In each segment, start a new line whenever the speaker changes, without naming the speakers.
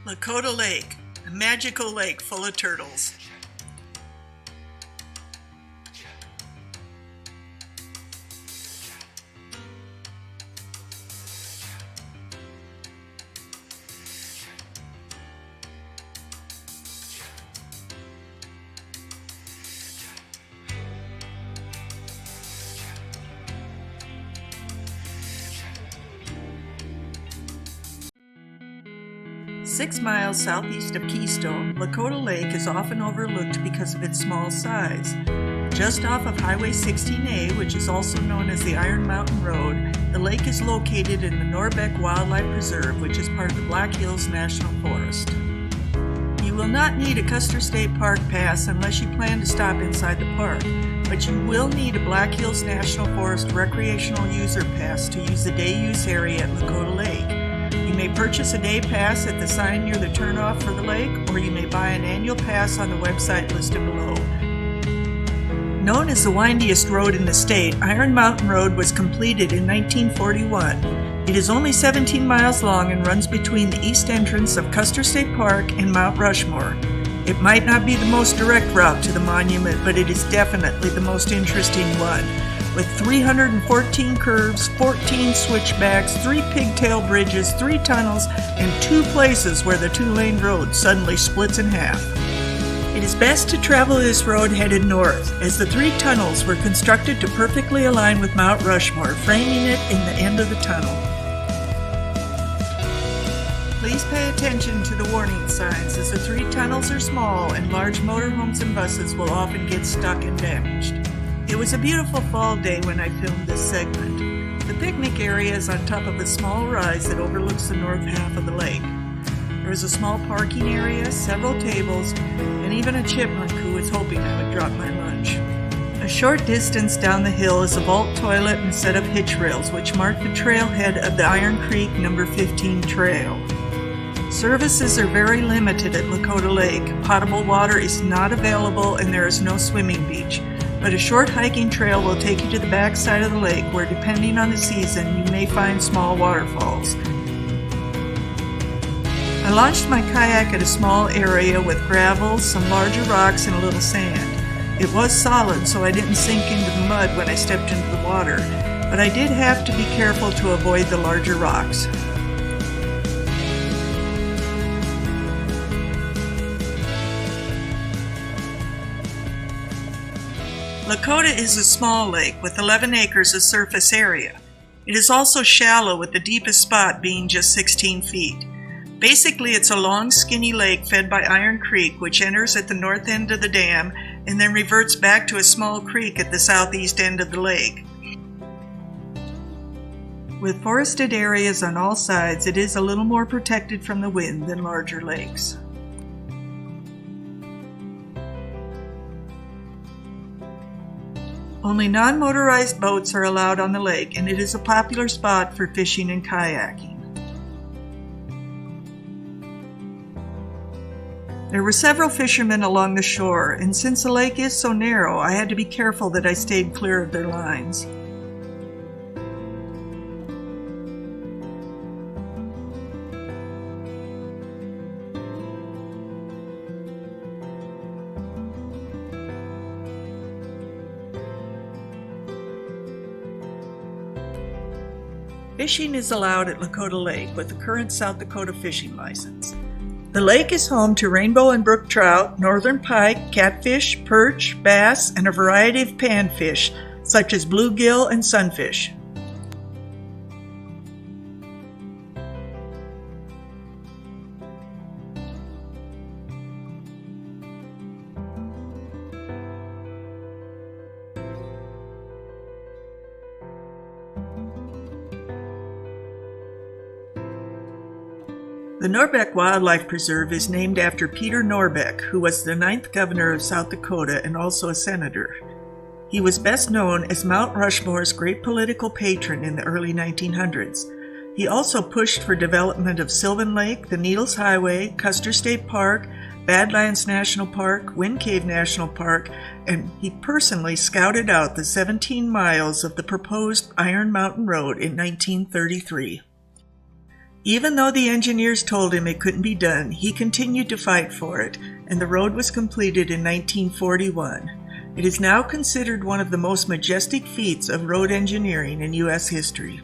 Lakota Lake, a magical lake full of turtles. Six miles southeast of Keystone, Lakota Lake is often overlooked because of its small size. Just off of Highway 16A, which is also known as the Iron Mountain Road, the lake is located in the Norbeck Wildlife Preserve, which is part of the Black Hills National Forest. You will not need a Custer State Park pass unless you plan to stop inside the park, but you will need a Black Hills National Forest recreational user pass to use the day use area at Lakota Lake. You may purchase a day pass at the sign near the turnoff for the lake, or you may buy an annual pass on the website listed below. Known as the windiest road in the state, Iron Mountain Road was completed in 1941. It is only 17 miles long and runs between the east entrance of Custer State Park and Mt Rushmore. It might not be the most direct route to the monument, but it is definitely the most interesting one. With 314 curves, 14 switchbacks, 3 pigtail bridges, 3 tunnels, and 2 places where the 2-lane road suddenly splits in half. It is best to travel this road headed north, as the 3 tunnels were constructed to perfectly align with Mt Rushmore, framing it in the end of the tunnel. Please pay attention to the warning signs, as the 3 tunnels are small and large motorhomes and buses will often get stuck and damaged. It was a beautiful fall day when I filmed this segment. The picnic area is on top of a small rise that overlooks the north half of the lake. There is a small parking area, several tables, and even a chipmunk who was hoping I would drop my lunch. A short distance down the hill is a vault toilet and set of hitch rails which mark the trailhead of the Iron Creek No. 15 trail. Services are very limited at Lakota Lake. Potable water is not available and there is no swimming beach. But a short hiking trail will take you to the back side of the lake where, depending on the season, you may find small waterfalls. I launched my kayak at a small area with gravel, some larger rocks, and a little sand. It was solid, so I didn't sink into the mud when I stepped into the water, but I did have to be careful to avoid the larger rocks. Lakota is a small lake with 11 acres of surface area. It is also shallow, with the deepest spot being just 16 feet. Basically, it's a long, skinny lake fed by Iron Creek, which enters at the north end of the dam and then reverts back to a small creek at the southeast end of the lake. With forested areas on all sides, it is a little more protected from the wind than larger lakes. Only non-motorized boats are allowed on the lake, and it is a popular spot for fishing and kayaking. There were several fishermen along the shore, and since the lake is so narrow, I had to be careful that I stayed clear of their lines. Fishing is allowed at Lakota Lake with the current South Dakota fishing license. The lake is home to rainbow and brook trout, northern pike, catfish, perch, bass, and a variety of panfish such as bluegill and sunfish. The Norbeck Wildlife Preserve is named after Peter Norbeck, who was the 9th governor of South Dakota and also a senator. He was best known as Mt Rushmore's great political patron in the early 1900s. He also pushed for development of Sylvan Lake, the Needles Highway, Custer State Park, Badlands National Park, Wind Cave National Park, and he personally scouted out the 17 miles of the proposed Iron Mountain Road in 1933. Even though the engineers told him it couldn't be done, he continued to fight for it, and the road was completed in 1941. It is now considered one of the most majestic feats of road engineering in U.S. history.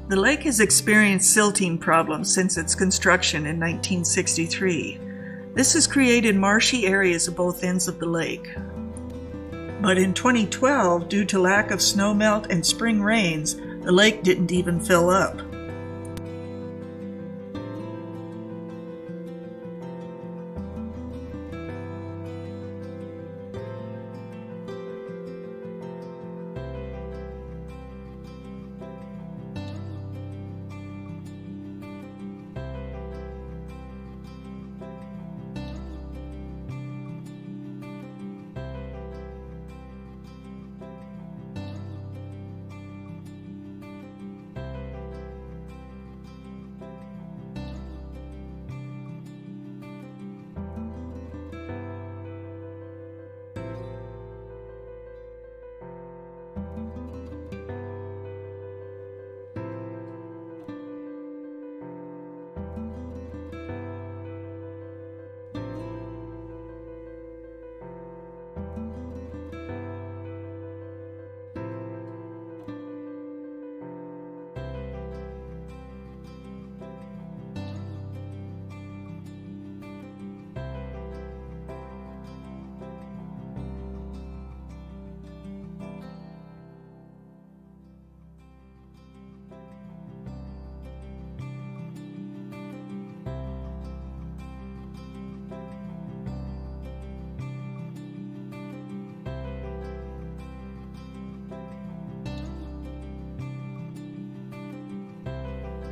The lake has experienced silting problems since its construction in 1963. This has created marshy areas at both ends of the lake. But in 2012, due to lack of snowmelt and spring rains, the lake didn't even fill up.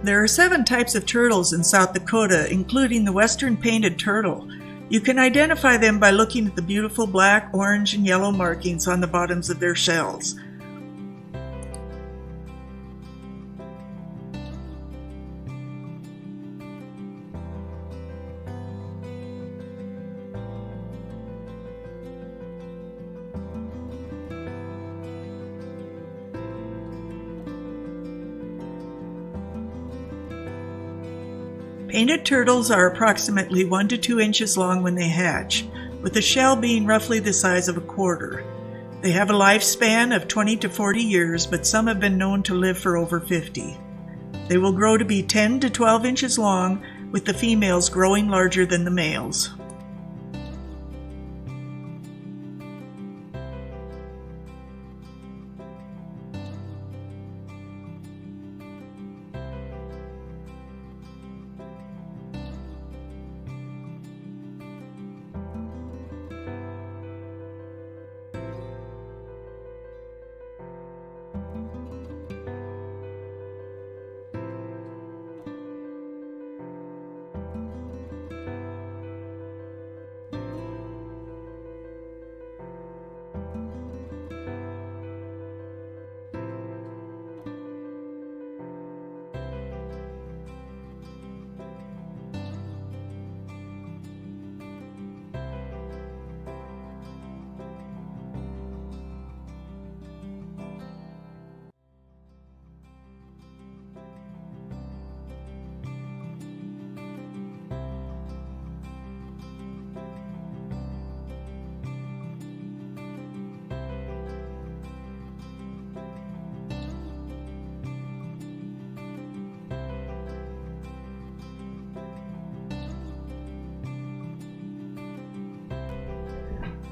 There are 7 types of turtles in South Dakota, including the western painted turtle. You can identify them by looking at the beautiful black, orange, and yellow markings on the bottoms of their shells. Painted turtles are approximately 1 to 2 inches long when they hatch, with the shell being roughly the size of a quarter. They have a lifespan of 20 to 40 years, but some have been known to live for over 50. They will grow to be 10 to 12 inches long, with the females growing larger than the males.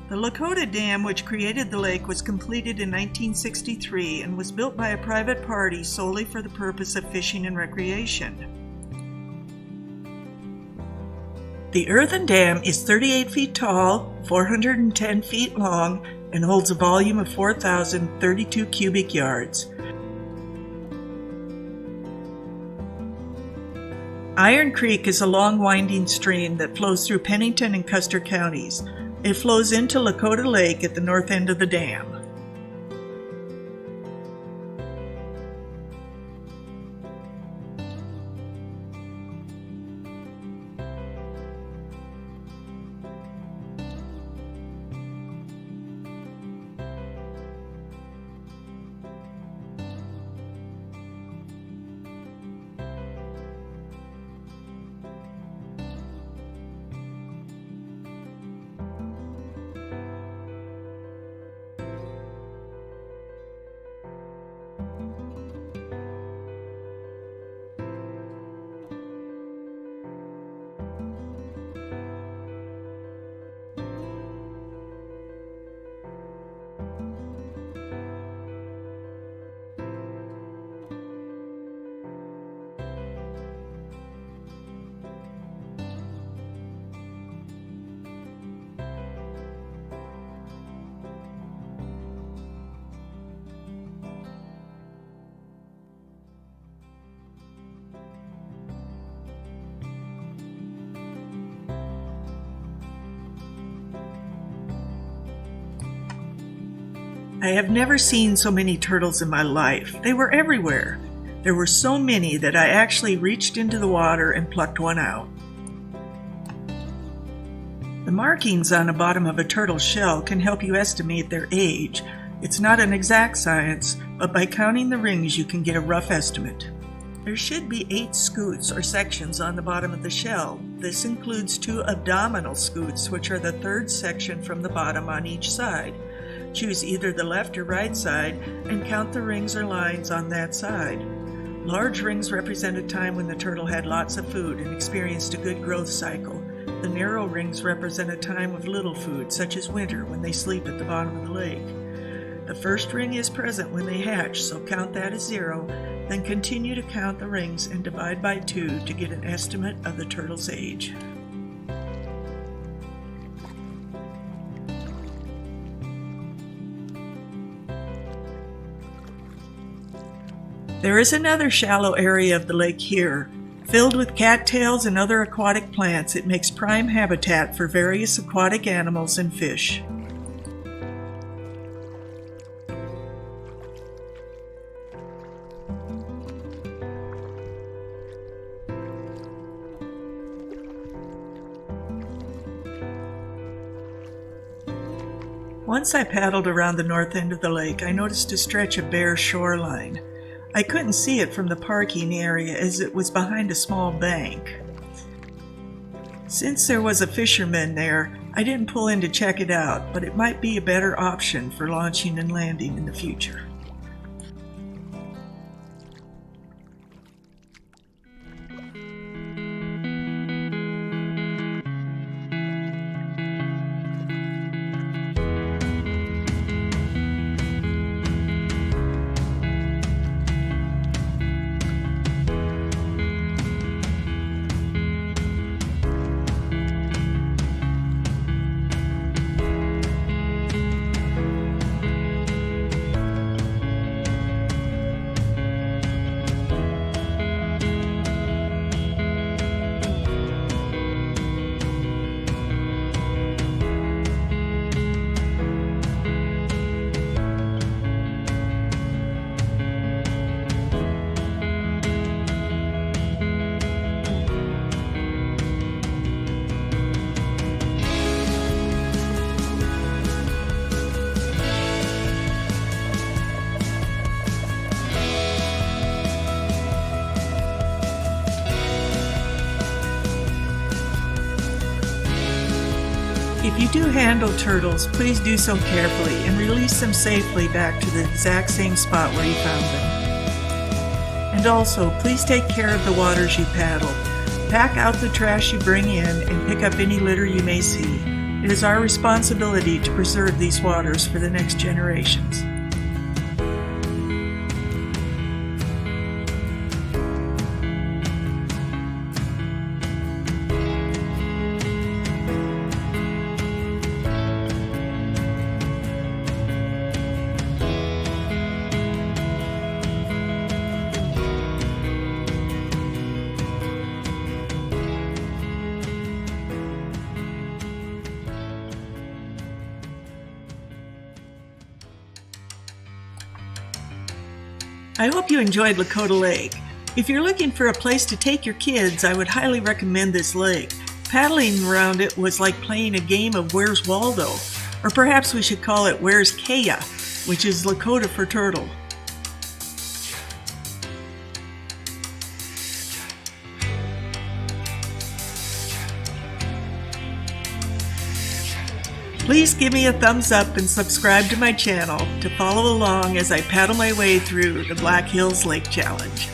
The Lakota Dam, which created the lake, was completed in 1963 and was built by a private party solely for the purpose of fishing and recreation. The earthen dam is 38 feet tall, 410 feet long, and holds a volume of 4,032 cubic yards. Iron Creek is a long winding stream that flows through Pennington and Custer counties. It flows into Lakota Lake at the north end of the dam. I have never seen so many turtles in my life. They were everywhere. There were so many that I actually reached into the water and plucked one out. The markings on the bottom of a turtle shell can help you estimate their age. It's not an exact science, but by counting the rings you can get a rough estimate. There should be 8 scutes or sections on the bottom of the shell. This includes 2 abdominal scutes, which are the third section from the bottom on each side. Choose either the left or right side and count the rings or lines on that side. Large rings represent a time when the turtle had lots of food and experienced a good growth cycle. The narrow rings represent a time of little food, such as winter when they sleep at the bottom of the lake. The first ring is present when they hatch, so count that as 0, then continue to count the rings and divide by 2 to get an estimate of the turtle's age. There is another shallow area of the lake here. Filled with cattails and other aquatic plants, it makes prime habitat for various aquatic animals and fish. Once I paddled around the north end of the lake, I noticed a stretch of bare shoreline. I couldn't see it from the parking area as it was behind a small bank. Since there was a fisherman there, I didn't pull in to check it out, but it might be a better option for launching and landing in the future. If you do handle turtles, please do so carefully and release them safely back to the exact same spot where you found them. And also, please take care of the waters you paddle. Pack out the trash you bring in and pick up any litter you may see. It is our responsibility to preserve these waters for the next generations. I hope you enjoyed Lakota Lake. If you're looking for a place to take your kids, I would highly recommend this lake. Paddling around it was like playing a game of Where's Waldo, or perhaps we should call it Where's Kaya, which is Lakota for turtle. Please give me a thumbs up and subscribe to my channel to follow along as I paddle my way through the Black Hills Lake Challenge.